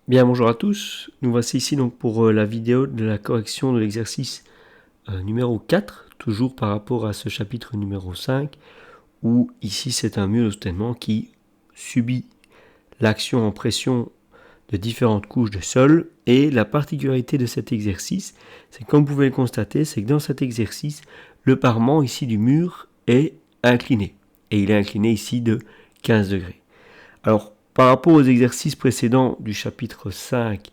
Bien, bonjour à tous. Nous voici ici donc pour la vidéo de la correction de l'exercice numéro 4, toujours par rapport à ce chapitre numéro 5, où ici c'est un mur de soutènement qui subit l'action en pression de différentes couches de sol. Et la particularité de cet exercice, c'est que comme vous pouvez le constater, c'est que dans cet exercice, le parement ici du mur est incliné. Et il est incliné ici de 15 degrés. Alors, par rapport aux exercices précédents du chapitre 5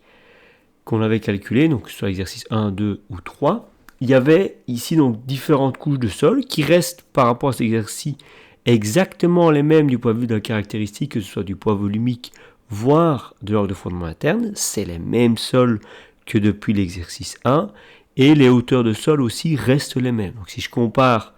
qu'on avait calculé, donc soit l'exercice 1, 2 ou 3, il y avait ici donc différentes couches de sol qui restent par rapport à cet exercice exactement les mêmes du point de vue de la caractéristique, que ce soit du poids volumique, voire de l'ordre de fondement interne. C'est les mêmes sols que depuis l'exercice 1, et les hauteurs de sol aussi restent les mêmes. Donc si je compare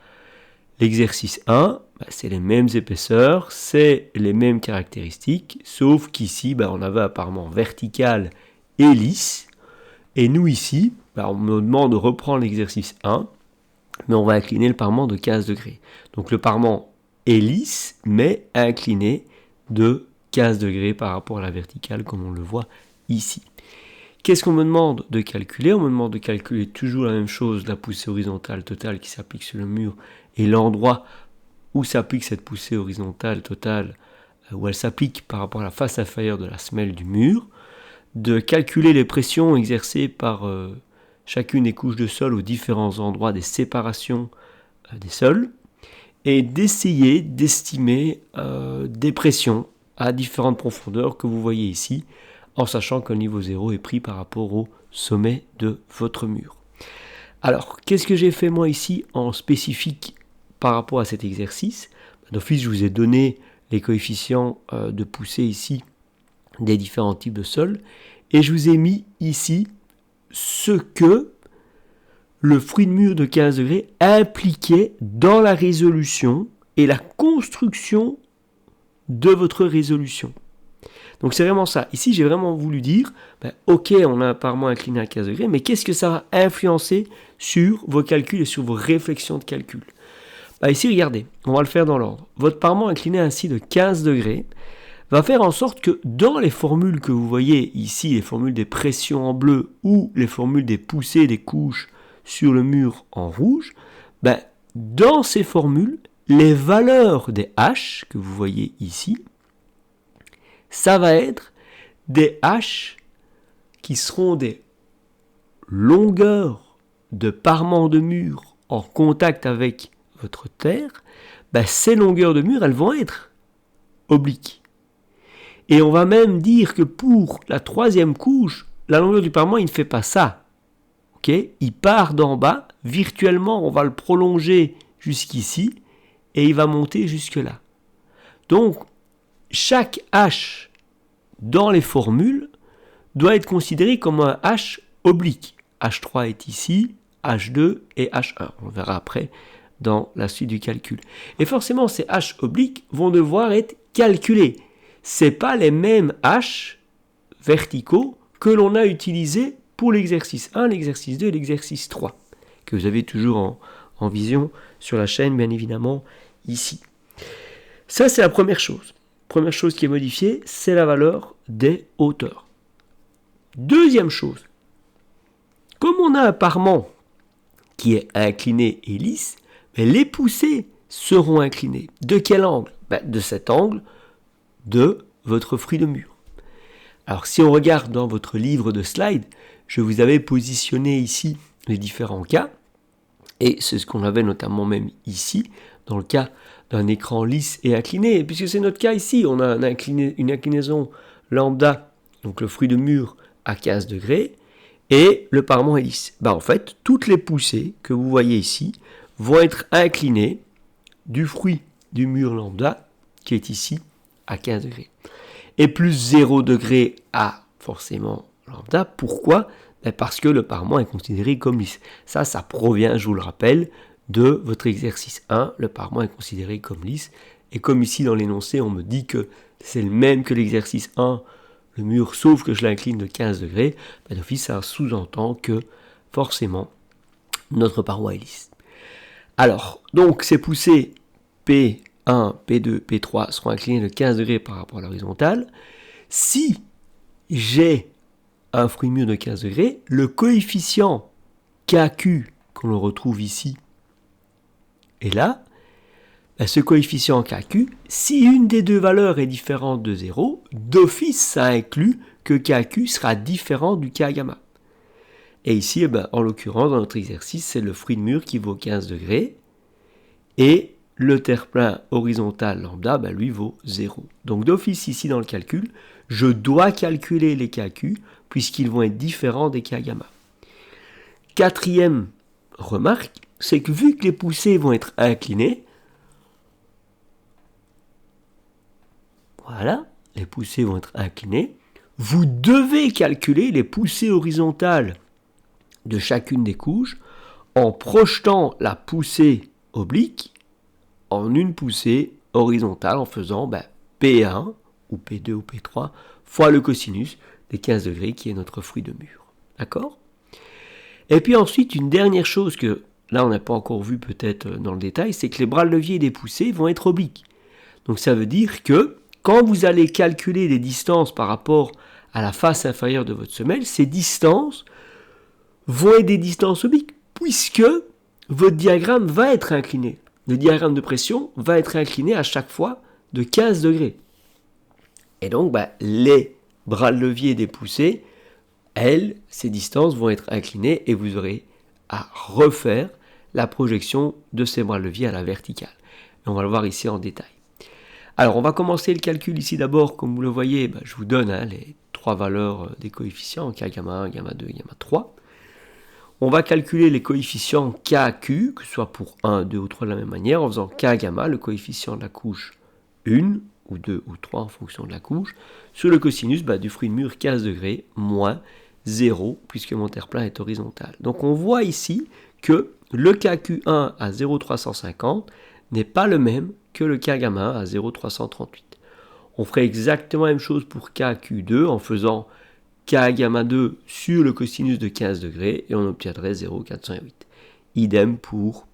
l'exercice 1, c'est les mêmes épaisseurs, c'est les mêmes caractéristiques, sauf qu'ici, on avait un parement vertical et lisse. Et nous ici, on me demande de reprendre l'exercice 1, mais on va incliner le parement de 15 degrés. Donc le parement est lisse, mais incliné de 15 degrés par rapport à la verticale, comme on le voit ici. Qu'est-ce qu'on me demande de calculer? On me demande de calculer toujours la même chose, la poussée horizontale totale qui s'applique sur le mur et l'endroit où s'applique cette poussée horizontale totale, où elle s'applique par rapport à la face inférieure de la semelle du mur, de calculer les pressions exercées par chacune des couches de sol aux différents endroits des séparations des sols, et d'essayer d'estimer des pressions à différentes profondeurs que vous voyez ici, en sachant que le niveau 0 est pris par rapport au sommet de votre mur. Alors, qu'est-ce que j'ai fait moi ici en spécifique par rapport à cet exercice? D'office, je vous ai donné les coefficients de poussée ici des différents types de sols, et je vous ai mis ici ce que le fruit de mur de 15 degrés impliquait dans la résolution et la construction de votre résolution. Donc c'est vraiment ça. Ici, j'ai vraiment voulu dire, ok, on a un parement incliné à 15 degrés, mais qu'est-ce que ça va influencer sur vos calculs et sur vos réflexions de calcul? Ici, regardez, on va le faire dans l'ordre. Votre parement incliné ainsi de 15 degrés va faire en sorte que dans les formules que vous voyez ici, les formules des pressions en bleu ou les formules des poussées des couches sur le mur en rouge, dans ces formules, les valeurs des H que vous voyez ici, ça va être des H qui seront des longueurs de parement de mur en contact avec votre terre. Ces longueurs de mur, elles vont être obliques. Et on va même dire que pour la troisième couche, la longueur du parement, il ne fait pas ça. Okay, il part d'en bas, virtuellement, on va le prolonger jusqu'ici, et il va monter jusque là. Donc, chaque H dans les formules doit être considéré comme un H oblique. H3 est ici, H2 et H1. On verra après dans la suite du calcul. Et forcément, ces H obliques vont devoir être calculés. Ce n'est pas les mêmes H verticaux que l'on a utilisés pour l'exercice 1, l'exercice 2 et l'exercice 3, que vous avez toujours en vision sur la chaîne, bien évidemment, ici. Ça, c'est la première chose. Première chose qui est modifiée, c'est la valeur des hauteurs. Deuxième chose, comme on a un parement qui est incliné et lisse, les poussées seront inclinées. De quel angle? De cet angle de votre fruit de mur. Alors si on regarde dans votre livre de slides, je vous avais positionné ici les différents cas, et c'est ce qu'on avait notamment même ici, dans le cas d'un écran lisse et incliné, puisque c'est notre cas ici, on a une inclinaison lambda, donc le fruit de mur à 15 degrés, et le parement est lisse. En fait, toutes les poussées que vous voyez ici vont être inclinées du fruit du mur lambda, qui est ici, à 15 degrés. Et plus 0 degré à forcément lambda. Pourquoi? Parce que le parement est considéré comme lisse. Ça provient, je vous le rappelle, de votre exercice 1. Le parement est considéré comme lisse. Et comme ici dans l'énoncé, on me dit que c'est le même que l'exercice 1, le mur, sauf que je l'incline de 15 degrés, d'office, ça sous-entend que forcément, notre paroi est lisse. Alors, donc ces poussées P1, P2, P3 seront inclinées de 15 degrés par rapport à l'horizontale. Si j'ai un fruit mûr de 15 degrés, le coefficient KQ qu'on le retrouve ici est là. Ce coefficient KQ, si une des deux valeurs est différente de 0, d'office ça inclut que KQ sera différent du K gamma. Et ici, en l'occurrence, dans notre exercice, c'est le fruit de mûr qui vaut 15 degrés et le terre-plein horizontal lambda, lui, vaut 0. Donc d'office ici dans le calcul, je dois calculer les KQ puisqu'ils vont être différents des K gamma. Quatrième remarque, c'est que vu que les poussées vont être inclinées, voilà, les poussées vont être inclinées, vous devez calculer les poussées horizontales de chacune des couches en projetant la poussée oblique en une poussée horizontale en faisant P1 ou P2 ou P3 fois le cosinus des 15 degrés qui est notre fruit de mûr. D'accord ? Et puis ensuite, une dernière chose que là on n'a pas encore vu peut-être dans le détail, c'est que les bras de levier des poussées vont être obliques. Donc ça veut dire que quand vous allez calculer les distances par rapport à la face inférieure de votre semelle, ces distances vont être des distances obliques, puisque votre diagramme va être incliné. Le diagramme de pression va être incliné à chaque fois de 15 degrés. Et donc, les bras de levier des poussées, ces distances vont être inclinées et vous aurez à refaire la projection de ces bras de levier à la verticale. Et on va le voir ici en détail. Alors, on va commencer le calcul ici d'abord. Comme vous le voyez, je vous donne les trois valeurs des coefficients, K gamma 1, gamma 2, gamma 3. On va calculer les coefficients KQ, que ce soit pour 1, 2 ou 3 de la même manière, en faisant K gamma, le coefficient de la couche 1, ou 2 ou 3 en fonction de la couche, sur le cosinus du fruit de mûr 15 degrés, moins 0, puisque mon terre-plein est horizontal. Donc on voit ici que le KQ1 à 0,350 n'est pas le même que le K gamma 1 à 0,338. On ferait exactement la même chose pour KQ2 en faisant K gamma 2 sur le cosinus de 15 degrés et on obtiendrait 0,408. Idem pour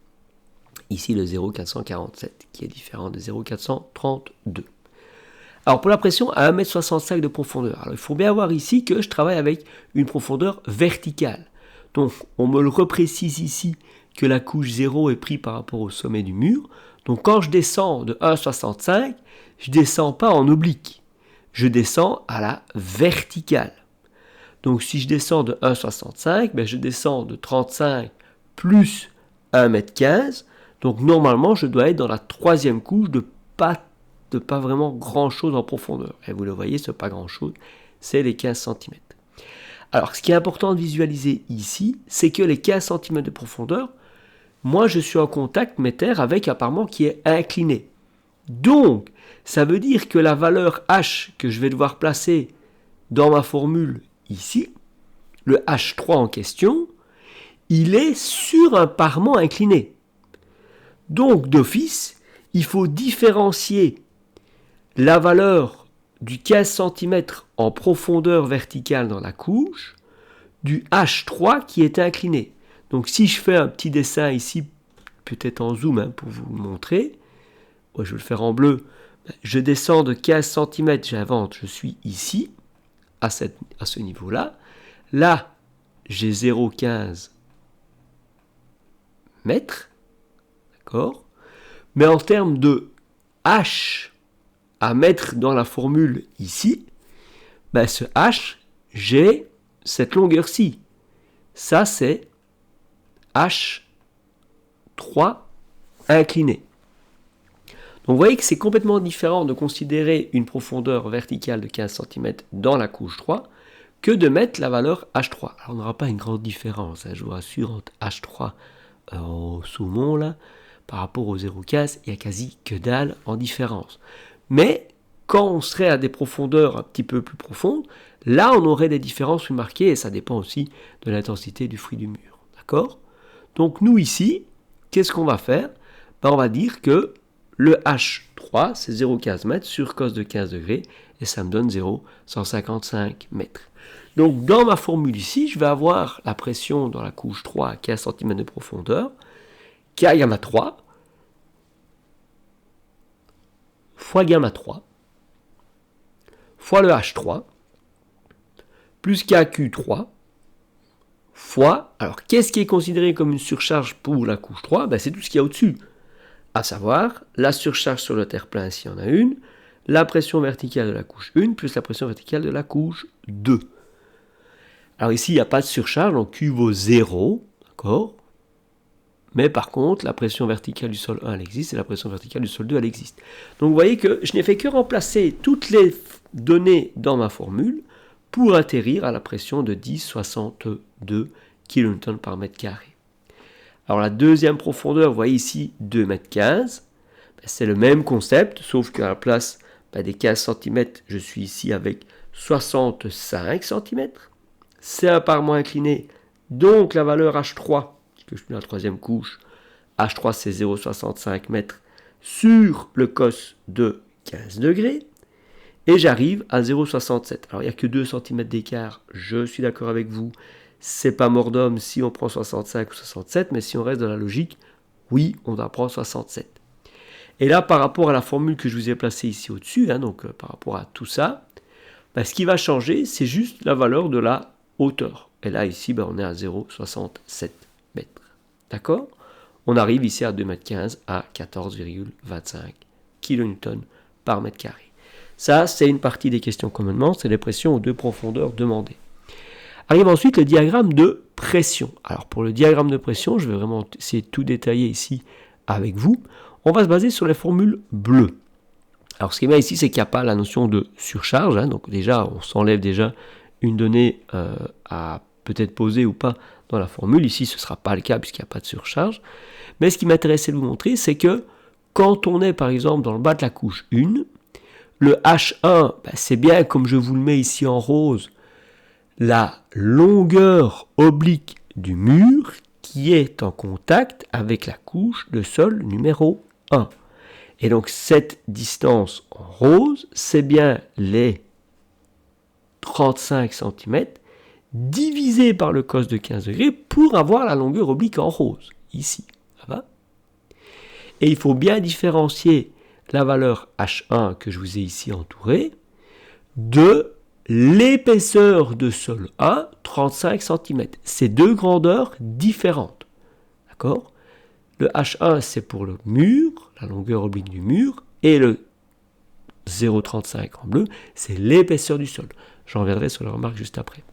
ici le 0,447 qui est différent de 0,432. Alors pour la pression à 1,65 m de profondeur, alors il faut bien voir ici que je travaille avec une profondeur verticale. Donc on me le reprécise ici que la couche 0 est prise par rapport au sommet du mur. Donc quand je descends de 1,65, je ne descends pas en oblique, je descends à la verticale. Donc si je descends de 1,65, je descends de 35 plus 1,15 m. Donc normalement, je dois être dans la troisième couche de pas vraiment grand-chose en profondeur. Et vous le voyez, ce pas grand-chose, c'est les 15 cm. Alors ce qui est important de visualiser ici, c'est que les 15 cm de profondeur, moi je suis en contact mètre avec un parement qui est incliné. Donc, ça veut dire que la valeur H que je vais devoir placer dans ma formule ici, le H3 en question, il est sur un parement incliné. Donc, d'office, il faut différencier la valeur du 15 cm en profondeur verticale dans la couche du H3 qui est incliné. Donc, si je fais un petit dessin ici, peut-être en zoom pour vous montrer, je vais le faire en bleu, je descends de 15 cm, j'invente, je suis ici, à ce niveau-là. Là, j'ai 0,15 mètres, d'accord ? Mais en termes de H à mettre dans la formule ici, ce H, j'ai cette longueur-ci. Ça, c'est H3 incliné. Donc vous voyez que c'est complètement différent de considérer une profondeur verticale de 15 cm dans la couche 3 que de mettre la valeur H3. Alors on n'aura pas une grande différence, je vous rassure, entre H3 au saumon là, par rapport au 0,15, il n'y a quasi que dalle en différence. Mais quand on serait à des profondeurs un petit peu plus profondes, là on aurait des différences plus marquées et ça dépend aussi de l'intensité du fruit du mûr. D'accord ? Donc nous ici, qu'est-ce qu'on va faire ? On va dire que le H3, c'est 0,15 m sur cos de 15 degrés, et ça me donne 0,155 m. Donc, dans ma formule ici, je vais avoir la pression dans la couche 3 à 15 cm de profondeur, K gamma 3, fois gamma 3, fois le H3, plus KQ3 fois, alors qu'est-ce qui est considéré comme une surcharge pour la couche 3? Ben, c'est tout ce qu'il y a au-dessus, à savoir la surcharge sur le terre-plein s'il y en a une, la pression verticale de la couche 1 plus la pression verticale de la couche 2. Alors ici, il n'y a pas de surcharge, donc Q vaut 0, d'accord? Mais par contre, la pression verticale du sol 1, elle existe, et la pression verticale du sol 2, elle existe. Donc vous voyez que je n'ai fait que remplacer toutes les données dans ma formule pour atterrir à la pression de 10,62 kN par mètre carré. Alors la deuxième profondeur, vous voyez ici 2,15 m. C'est le même concept, sauf qu'à la place des 15 cm, je suis ici avec 65 cm. C'est un parement incliné, donc la valeur H3, puisque je suis dans la troisième couche, H3 c'est 0,65 m sur le cos de 15 degrés. Et j'arrive à 0,67. Alors il n'y a que 2 cm d'écart, je suis d'accord avec vous. C'est pas mort d'homme si on prend 65 ou 67, mais si on reste dans la logique, oui, on va prendre 67. Et là, par rapport à la formule que je vous ai placée ici au-dessus, donc par rapport à tout ça, ce qui va changer, c'est juste la valeur de la hauteur. Et là, ici, on est à 0,67 m. D'accord? On arrive ici à 2,15 m à 14,25 kN par mètre carré. Ça, c'est une partie des questions commandement, c'est les pressions aux deux profondeurs demandées. Arrive ensuite le diagramme de pression. Alors pour le diagramme de pression, je vais vraiment essayer de tout détailler ici avec vous. On va se baser sur les formules bleues. Alors ce qui est bien ici, c'est qu'il n'y a pas la notion de surcharge. Donc déjà, on s'enlève déjà une donnée à peut-être poser ou pas dans la formule. Ici, ce ne sera pas le cas puisqu'il n'y a pas de surcharge. Mais ce qui m'intéressait de vous montrer, c'est que quand on est par exemple dans le bas de la couche 1, le H1, c'est bien comme je vous le mets ici en rose, la longueur oblique du mur qui est en contact avec la couche de sol numéro 1. Et donc cette distance en rose, c'est bien les 35 cm divisé par le cos de 15 degrés pour avoir la longueur oblique en rose, ici. Ça va? Et il faut bien différencier la valeur H1 que je vous ai ici entourée de l'épaisseur de sol 1, 35 cm. C'est deux grandeurs différentes. D'accord? Le H1, c'est pour le mur, la longueur oblique du mur, et le 0,35 en bleu, c'est l'épaisseur du sol. J'en reviendrai sur la remarque juste après.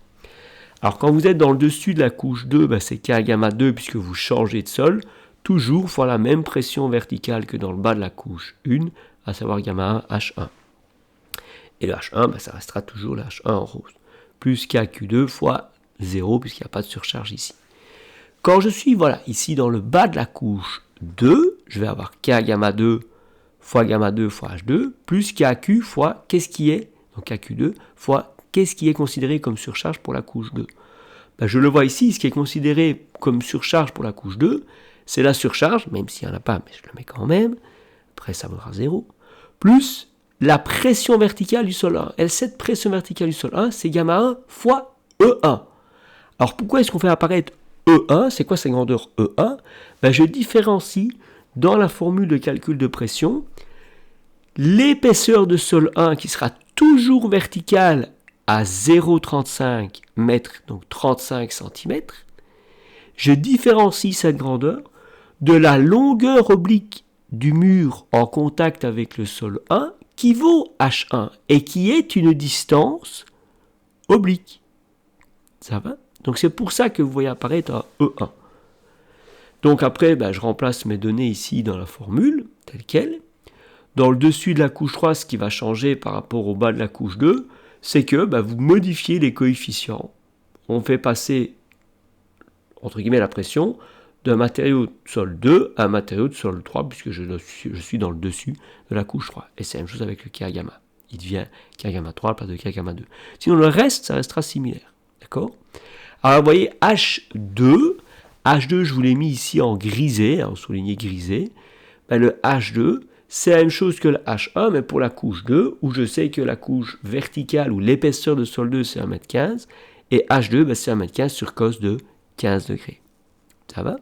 Alors, quand vous êtes dans le dessus de la couche 2, c'est K gamma 2 puisque vous changez de sol. Toujours fois la même pression verticale que dans le bas de la couche 1, à savoir gamma 1, H1. Et le H1, ça restera toujours le H1 en rose. Plus KQ2 fois 0, puisqu'il n'y a pas de surcharge ici. Quand je suis ici dans le bas de la couche 2, je vais avoir K gamma 2 fois H2, plus KQ fois qu'est-ce qui est, donc KQ2, fois qu'est-ce qui est considéré comme surcharge pour la couche 2. Je le vois ici, ce qui est considéré comme surcharge pour la couche 2, c'est la surcharge, même s'il n'y en a pas, mais je le mets quand même, après ça vaudra 0, plus la pression verticale du sol 1. Et cette pression verticale du sol 1, c'est gamma 1 fois E1. Alors pourquoi est-ce qu'on fait apparaître E1? C'est quoi cette grandeur E1? Je différencie dans la formule de calcul de pression l'épaisseur de sol 1 qui sera toujours verticale à 0,35 m, donc 35 cm. Je différencie cette grandeur de la longueur oblique du mur en contact avec le sol 1 qui vaut H1 et qui est une distance oblique. Ça va? Donc c'est pour ça que vous voyez apparaître un E1. Donc après, je remplace mes données ici dans la formule, telle qu'elle. Dans le dessus de la couche 3, ce qui va changer par rapport au bas de la couche 2, c'est que vous modifiez les coefficients. On fait passer, entre guillemets, la pression d'un matériau de sol 2 à un matériau de sol 3, puisque je suis dans le dessus de la couche 3. Et c'est la même chose avec le K gamma. Il devient K gamma 3 à la place de K gamma 2. Sinon, le reste, ça restera similaire. D'accord? Alors, vous voyez, H2, je vous l'ai mis ici en grisé, en souligné grisé. Le H2, c'est la même chose que le H1, mais pour la couche 2, où je sais que la couche verticale, ou l'épaisseur de sol 2, c'est 1,15 m, et H2, c'est 1,15 m sur cos de 15 degrés. Ça va?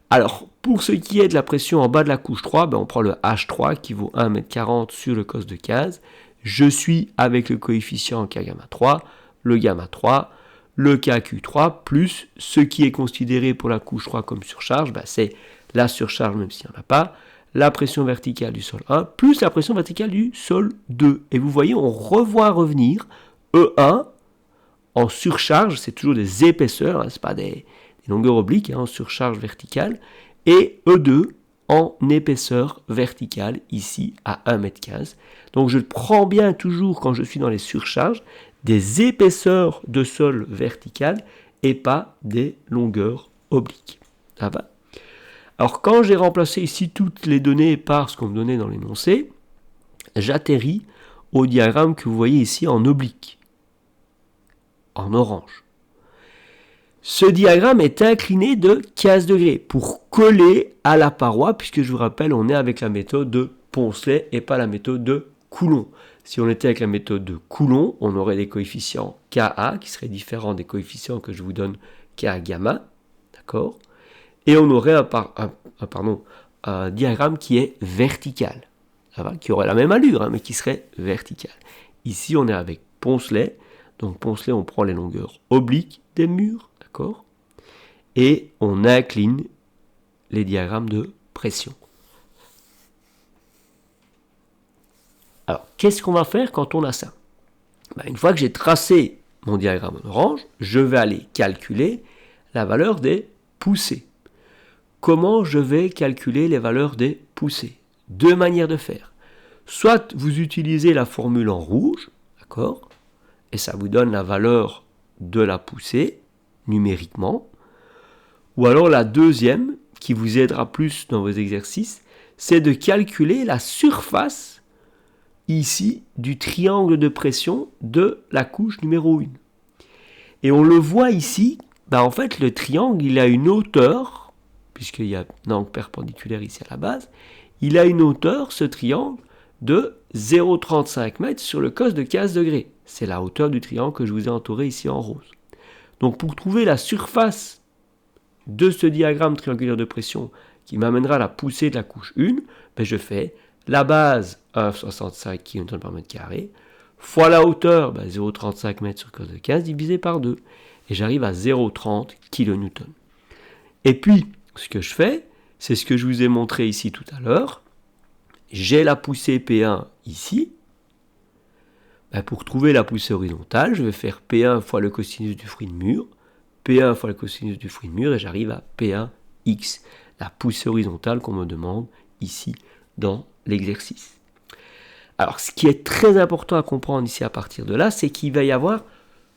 Alors, pour ce qui est de la pression en bas de la couche 3, on prend le H3 qui vaut 1,40 m sur le cos de 15. Je suis avec le coefficient K gamma 3. le gamma 3, le KQ3, plus ce qui est considéré pour la couche 3 comme surcharge, c'est la surcharge même s'il n'y en a pas, la pression verticale du sol 1, plus la pression verticale du sol 2. Et vous voyez, on revoit revenir E1 en surcharge, c'est toujours des épaisseurs, ce n'est pas des longueurs obliques, en surcharge verticale, et E2 en épaisseur verticale, ici à 1,15 m. Donc je prends bien toujours, quand je suis dans les surcharges, des épaisseurs de sol verticales et pas des longueurs obliques. Ça va ? Alors quand j'ai remplacé ici toutes les données par ce qu'on me donnait dans l'énoncé, j'atterris au diagramme que vous voyez ici en oblique, en orange. Ce diagramme est incliné de 15 degrés pour coller à la paroi, puisque je vous rappelle, on est avec la méthode de Poncelet et pas la méthode de Coulomb. Si on était avec la méthode de Coulomb, on aurait des coefficients Ka qui seraient différents des coefficients que je vous donne Ka gamma, d'accord ? Et on aurait un diagramme qui est vertical, ça va, qui aurait la même allure, mais qui serait vertical. Ici, on est avec Poncelet, donc Poncelet, on prend les longueurs obliques des murs, d'accord ? Et on incline les diagrammes de pression. Alors, qu'est-ce qu'on va faire quand on a ça ? Une fois que j'ai tracé mon diagramme en orange, je vais aller calculer la valeur des poussées. Comment je vais calculer les valeurs des poussées ? Deux manières de faire. Soit vous utilisez la formule en rouge, d'accord ? Et ça vous donne la valeur de la poussée numériquement. Ou alors la deuxième, qui vous aidera plus dans vos exercices, c'est de calculer la surface ici du triangle de pression de la couche numéro 1. Et on le voit ici, en fait le triangle il a une hauteur, puisqu'il y a un angle perpendiculaire ici à la base, il a une hauteur, ce triangle, de 0,35 m sur le cos de 15 degrés. C'est la hauteur du triangle que je vous ai entouré ici en rose. Donc pour trouver la surface de ce diagramme triangulaire de pression qui m'amènera à la poussée de la couche 1, je fais la base 1,65 kN par mètre carré fois la hauteur 0,35 m sur cos de 15 divisé par 2. Et j'arrive à 0,30 kN. Et puis, ce que je fais, c'est ce que je vous ai montré ici tout à l'heure. J'ai la poussée P1 ici. Pour trouver la poussée horizontale, je vais faire P1 fois le cosinus du fruit de mur, P1 fois le cosinus du fruit de mur, et j'arrive à P1x, la poussée horizontale qu'on me demande ici dans l'exercice. Alors, ce qui est très important à comprendre ici à partir de là, c'est qu'il va y avoir,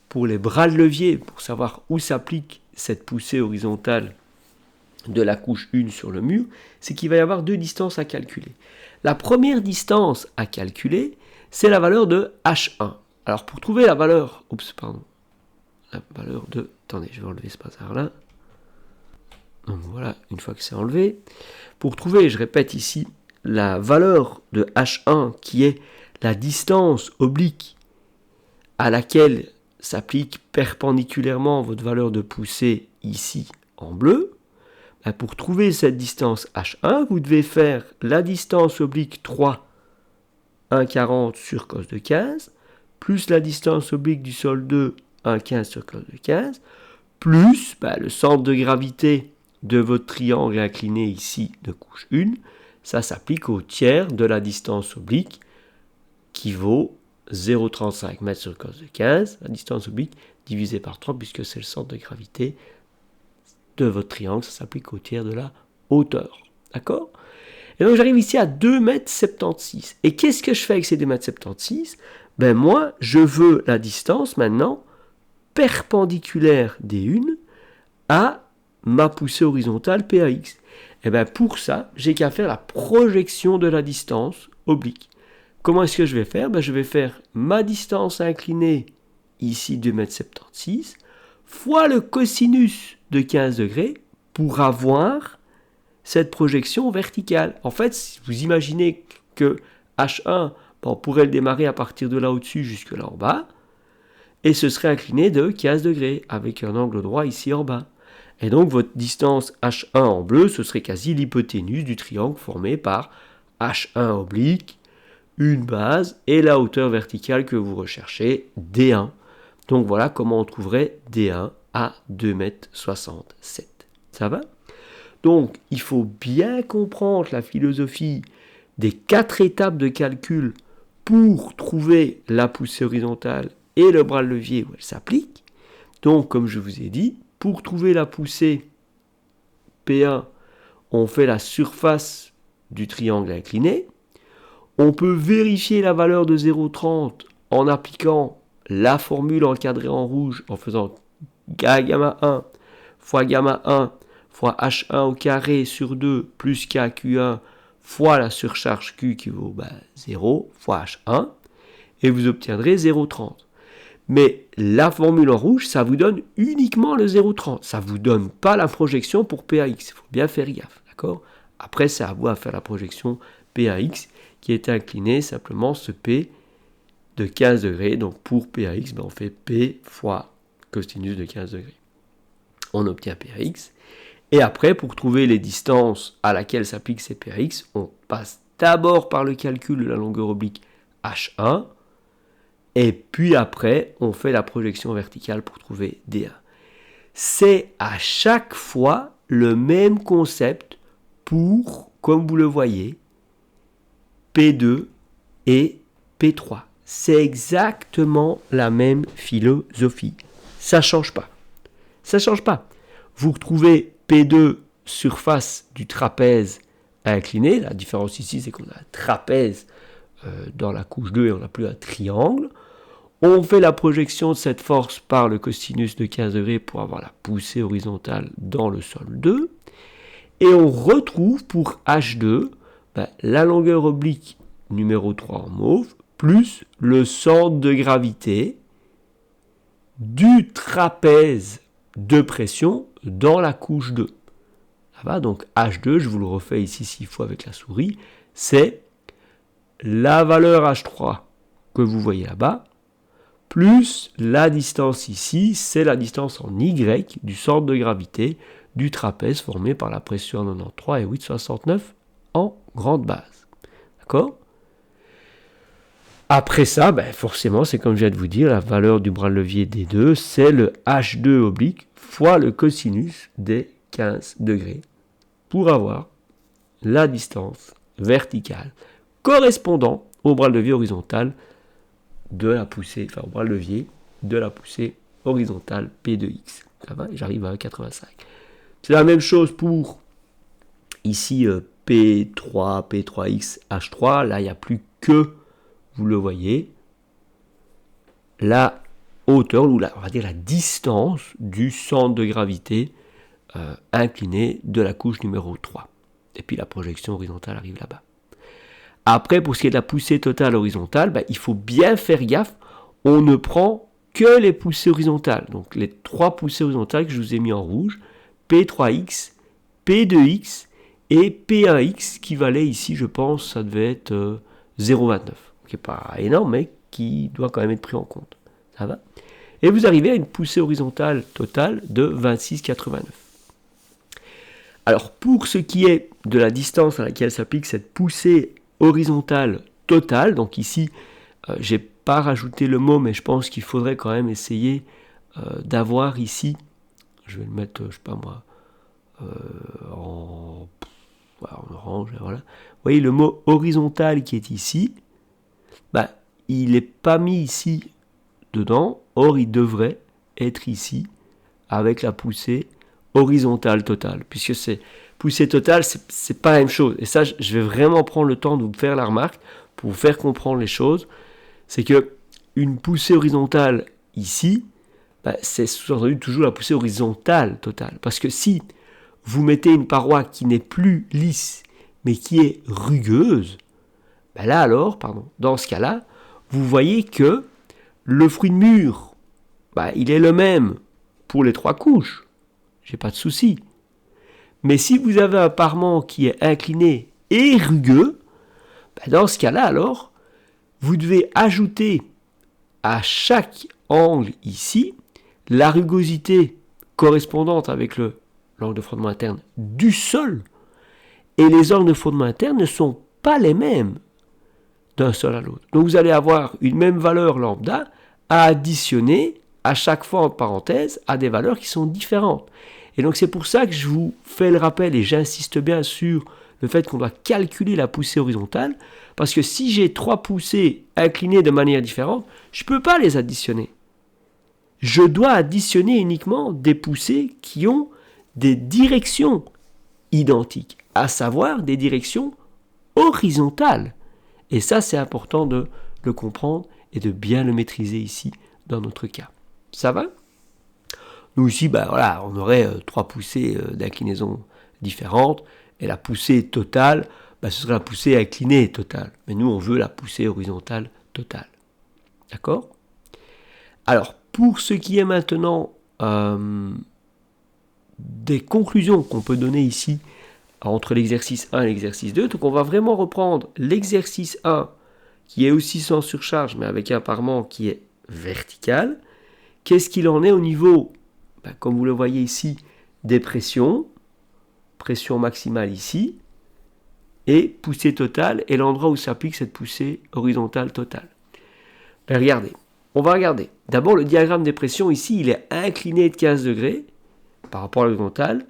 pour les bras de levier, pour savoir où s'applique cette poussée horizontale de la couche 1 sur le mur, c'est qu'il va y avoir deux distances à calculer. La première distance à calculer, c'est la valeur de H1. Alors pour trouver la valeur, attendez, je vais enlever ce bazar-là. Donc voilà, une fois que c'est enlevé, pour trouver, je répète ici, la valeur de H1 qui est la distance oblique à laquelle s'applique perpendiculairement votre valeur de poussée ici en bleu, pour trouver cette distance H1, vous devez faire la distance oblique 3, 1,40 sur cos de 15, plus la distance oblique du sol 2, 1,15 sur cos de 15, plus le centre de gravité de votre triangle incliné ici de couche 1, ça s'applique au tiers de la distance oblique qui vaut 0,35 m sur cos de 15, la distance oblique divisée par 3 puisque c'est le centre de gravité de votre triangle, ça s'applique au tiers de la hauteur. D'accord ? Et donc j'arrive ici à 2,76 m. Et qu'est-ce que je fais avec ces 2,76 m ? Moi, je veux la distance maintenant perpendiculaire des 1 à ma poussée horizontale PAX. Et pour ça, j'ai qu'à faire la projection de la distance oblique. Comment est-ce que je vais faire ? Je vais faire ma distance inclinée, ici 2,76 m, fois le cosinus de 15 degrés pour avoir cette projection verticale. En fait, si vous imaginez que H1, on pourrait le démarrer à partir de là au-dessus jusque là en bas, et ce serait incliné de 15 degrés avec un angle droit ici en bas. Et donc votre distance H1 en bleu, ce serait quasi l'hypoténuse du triangle formé par H1 oblique, une base et la hauteur verticale que vous recherchez, D1. Donc voilà comment on trouverait D1 à 2,67 m. Ça va? Donc il faut bien comprendre la philosophie des 4 étapes de calcul pour trouver la poussée horizontale et le bras de levier où elle s'applique. Donc comme je vous ai dit, pour trouver la poussée P1, on fait la surface du triangle incliné. On peut vérifier la valeur de 0,30 en appliquant la formule encadrée en rouge en faisant gamma 1 fois gamma 1 fois H1 au carré sur 2 plus KQ1 fois la surcharge Q qui vaut 0 fois H1 et vous obtiendrez 0,30. Mais la formule en rouge, ça vous donne uniquement le 0,30. Ça ne vous donne pas la projection pour PAX. Il faut bien faire gaffe. D'accord ? Après, c'est à vous à faire la projection PAX qui est incliné simplement ce P de 15 degrés. Donc pour PAX, on fait P fois cosinus de 15 degrés. On obtient PAX. Et après, pour trouver les distances à laquelle s'applique ces PAX, on passe d'abord par le calcul de la longueur oblique H1. Et puis après, on fait la projection verticale pour trouver D1. C'est à chaque fois le même concept pour, comme vous le voyez, P2 et P3. C'est exactement la même philosophie. Ça ne change pas. Ça ne change pas. Vous retrouvez P2 surface du trapèze incliné. La différence ici, c'est qu'on a un trapèze dans la couche 2 et on n'a plus un triangle. On fait la projection de cette force par le cosinus de 15 degrés pour avoir la poussée horizontale dans le sol 2. Et on retrouve pour H2 la longueur oblique numéro 3 en mauve plus le centre de gravité du trapèze de pression dans la couche 2. Ça va, donc H2, je vous le refais ici 6 fois avec la souris, c'est la valeur H3 que vous voyez là-bas, plus la distance ici, c'est la distance en Y du centre de gravité du trapèze formé par la pression 93 et 8,69 en grande base. D'accord ? Après ça, forcément, c'est comme je viens de vous dire, la valeur du bras de levier D2, c'est le H2 oblique fois le cosinus des 15 degrés pour avoir la distance verticale correspondant au bras de levier horizontal de la poussée, enfin au bras de levier de la poussée horizontale P2X. Ça va, j'arrive à 85. C'est la même chose pour ici P3, P3X, H3. Là, il n'y a plus que, vous le voyez, la hauteur, ou on va dire la distance du centre de gravité incliné de la couche numéro 3. Et puis la projection horizontale arrive là-bas. Après, pour ce qui est de la poussée totale horizontale, il faut bien faire gaffe. On ne prend que les poussées horizontales. Donc les 3 poussées horizontales que je vous ai mis en rouge, P3X, P2X et P1X, qui valait ici, je pense, ça devait être 0,29. Qui n'est pas énorme, mais qui doit quand même être pris en compte. Ça va ? Et vous arrivez à une poussée horizontale totale de 26,89. Alors, pour ce qui est de la distance à laquelle s'applique cette poussée horizontale totale, donc ici, j'ai pas rajouté le mot, mais je pense qu'il faudrait quand même essayer d'avoir ici, je vais le mettre, je sais pas moi, en orange, voilà. Vous voyez le mot horizontal qui est ici, il n'est pas mis ici dedans, or il devrait être ici avec la poussée horizontale totale, puisque c'est poussée totale, c'est pas la même chose. Et ça, je vais vraiment prendre le temps de vous faire la remarque pour vous faire comprendre les choses. C'est que une poussée horizontale ici, c'est sous-entendu toujours la poussée horizontale totale. Parce que si vous mettez une paroi qui n'est plus lisse, mais qui est rugueuse, là alors, dans ce cas-là, vous voyez que le fruit de mur, il est le même pour les 3 couches. J'ai pas de souci. Mais si vous avez un parement qui est incliné et rugueux, dans ce cas-là, alors, vous devez ajouter à chaque angle ici la rugosité correspondante avec l'angle de fondement interne du sol. Et les angles de fondement interne ne sont pas les mêmes d'un sol à l'autre. Donc vous allez avoir une même valeur lambda à additionner à chaque fois, entre parenthèses, a des valeurs qui sont différentes. Et donc c'est pour ça que je vous fais le rappel et j'insiste bien sur le fait qu'on doit calculer la poussée horizontale, parce que si j'ai 3 poussées inclinées de manière différente, je ne peux pas les additionner. Je dois additionner uniquement des poussées qui ont des directions identiques, à savoir des directions horizontales. Et ça, c'est important de le comprendre et de bien le maîtriser ici dans notre cas. Ça va ? Nous ici, on aurait 3 poussées d'inclinaison différentes, et la poussée totale, ce serait la poussée inclinée totale. Mais nous, on veut la poussée horizontale totale. D'accord ? Alors, pour ce qui est maintenant des conclusions qu'on peut donner ici entre l'exercice 1 et l'exercice 2, donc on va vraiment reprendre l'exercice 1, qui est aussi sans surcharge, mais avec un parement qui est vertical. Qu'est-ce qu'il en est au niveau, comme vous le voyez ici, des pressions, pression maximale ici, et poussée totale, et l'endroit où s'applique cette poussée horizontale totale. Regardez, on va regarder. D'abord, le diagramme des pressions ici, il est incliné de 15 degrés par rapport à l'horizontale,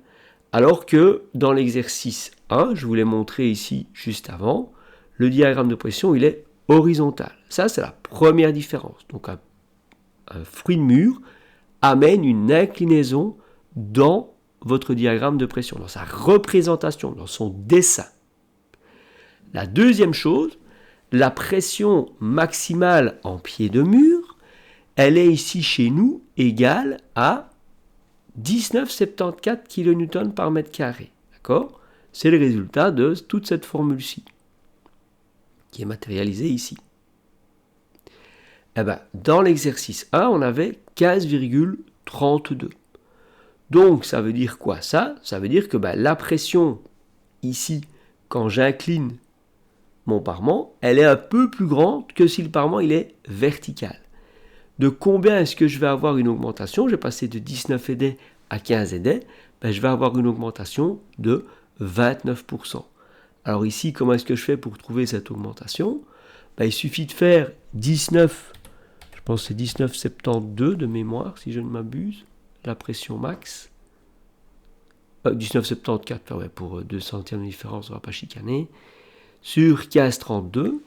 alors que dans l'exercice 1, je vous l'ai montré ici juste avant, le diagramme de pression, il est horizontal. Ça, c'est la première différence. Donc, un fruit de mur amène une inclinaison dans votre diagramme de pression, dans sa représentation, dans son dessin. La deuxième chose, la pression maximale en pied de mur, elle est ici chez nous égale à 19,74 kN par mètre carré. D'accord ? C'est le résultat de toute cette formule-ci, qui est matérialisée ici. Dans l'exercice 1, on avait 15,32. Donc, ça veut dire quoi ça ? Ça veut dire que la pression, ici, quand j'incline mon parement, elle est un peu plus grande que si le parement il est vertical. De combien est-ce que je vais avoir une augmentation ? Je vais passer de 19 ED à 15 ED. Je vais avoir une augmentation de 29%. Alors ici, comment est-ce que je fais pour trouver cette augmentation ? Il suffit de faire 19, je pense que c'est 19,72 de mémoire, si je ne m'abuse, la pression max. 19,74, pour 2 centièmes de différence, on ne va pas chicaner. Sur 15,32,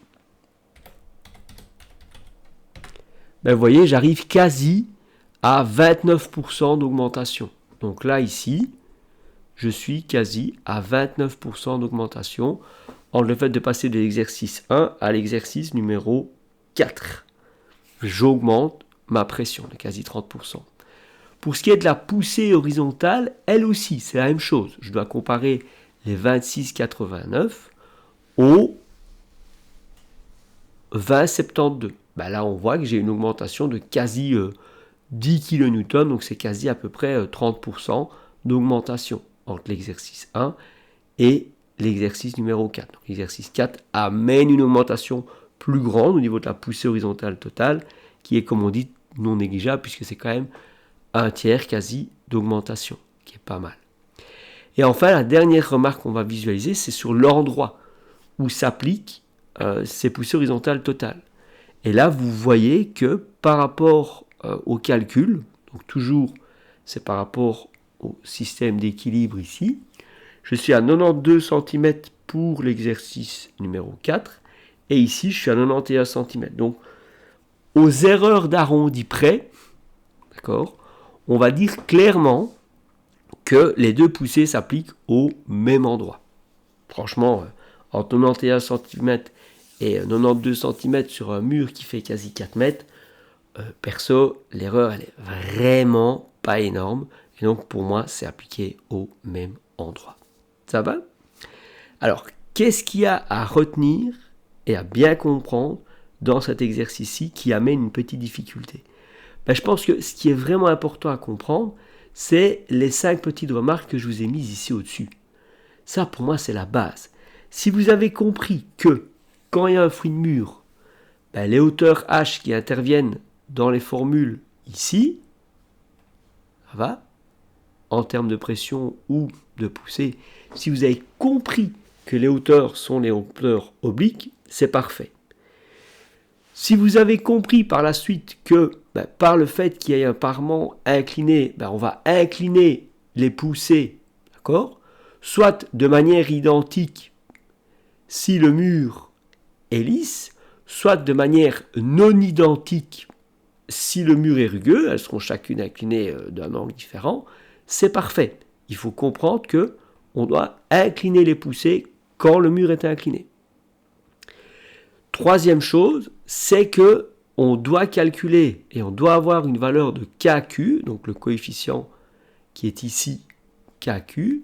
vous voyez, j'arrive quasi à 29% d'augmentation. Donc là, ici, je suis quasi à 29% d'augmentation en le fait de passer de l'exercice 1 à l'exercice numéro 4. J'augmente ma pression de quasi 30%. Pour ce qui est de la poussée horizontale, elle aussi, c'est la même chose. Je dois comparer les 26,89 au 20,72. Là, on voit que j'ai une augmentation de quasi 10 kN, donc c'est quasi à peu près 30% d'augmentation entre l'exercice 1 et l'exercice numéro 4. Donc, l'exercice 4 amène une augmentation plus grande au niveau de la poussée horizontale totale, qui est, comme on dit, non négligeable, puisque c'est quand même un tiers quasi d'augmentation, qui est pas mal. Et enfin, la dernière remarque qu'on va visualiser, c'est sur l'endroit où s'appliquent ces poussées horizontales totales. Et là, vous voyez que par rapport au calcul, donc toujours c'est par rapport au système d'équilibre ici, je suis à 92 cm pour l'exercice numéro 4, et ici je suis à 91 cm. Donc aux erreurs d'arrondi près, d'accord, on va dire clairement que les deux poussées s'appliquent au même endroit. Franchement, entre 91 cm et 92 cm sur un mur qui fait quasi 4 mètres, perso, l'erreur elle est vraiment pas énorme. Et donc pour moi, c'est appliqué au même endroit. Ça va ? Alors, qu'est-ce qu'il y a à retenir et à bien comprendre dans cet exercice-ci qui amène une petite difficulté ? Je pense que ce qui est vraiment important à comprendre, c'est les 5 petites remarques que je vous ai mises ici au-dessus. Ça, pour moi, c'est la base. Si vous avez compris que quand il y a un fruit de mur, les hauteurs H qui interviennent dans les formules ici, ça va, en termes de pression ou de poussée, si vous avez compris que les hauteurs sont les hauteurs obliques, c'est parfait. Si vous avez compris par la suite que par le fait qu'il y ait un parement incliné, on va incliner les poussées, d'accord? Soit de manière identique si le mur est lisse, soit de manière non identique si le mur est rugueux, elles seront chacune inclinées d'un angle différent, c'est parfait. Il faut comprendre que on doit incliner les poussées quand le mur est incliné. Troisième chose, c'est que on doit calculer et on doit avoir une valeur de KQ, donc le coefficient qui est ici KQ,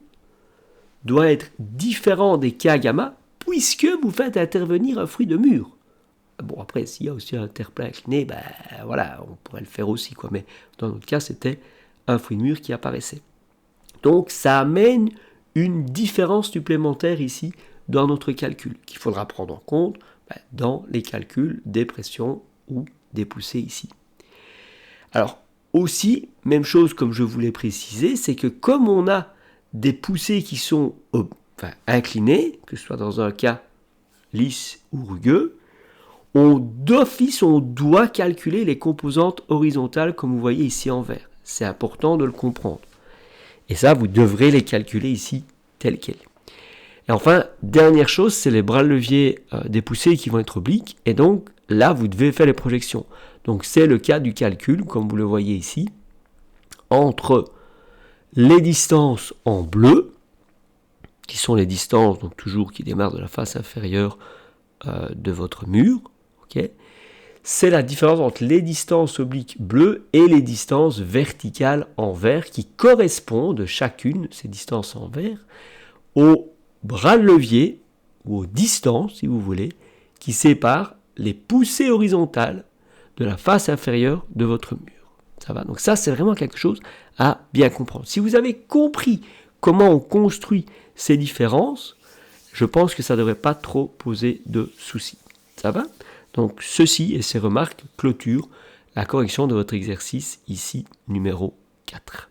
doit être différent des K gamma puisque vous faites intervenir un fruit de mur. Bon, après, s'il y a aussi un terre-plein incliné, voilà, on pourrait le faire aussi, quoi. Mais dans notre cas, c'était un fruit de mur qui apparaissait. Donc, ça amène une différence supplémentaire ici dans notre calcul, qu'il faudra prendre en compte dans les calculs des pressions ou des poussées ici. Alors, aussi, même chose comme je vous l'ai précisé, c'est que comme on a des poussées qui sont inclinées, que ce soit dans un cas lisse ou rugueux, d'office, on doit calculer les composantes horizontales comme vous voyez ici en vert. C'est important de le comprendre. Et ça, vous devrez les calculer ici telles quelles. Et enfin, dernière chose, c'est les bras de levier des poussées qui vont être obliques. Et donc, là, vous devez faire les projections. Donc, c'est le cas du calcul, comme vous le voyez ici, entre les distances en bleu, qui sont les distances, donc toujours qui démarrent de la face inférieure de votre mur. Okay, c'est la différence entre les distances obliques bleues et les distances verticales en vert qui correspondent chacune, ces distances en vert, aux bras de levier ou aux distances, si vous voulez, qui séparent les poussées horizontales de la face inférieure de votre mur. Ça va? Donc ça, c'est vraiment quelque chose à bien comprendre. Si vous avez compris comment on construit ces différences, je pense que ça ne devrait pas trop poser de soucis. Ça va? Donc ceci et ces remarques clôturent la correction de votre exercice ici numéro 4.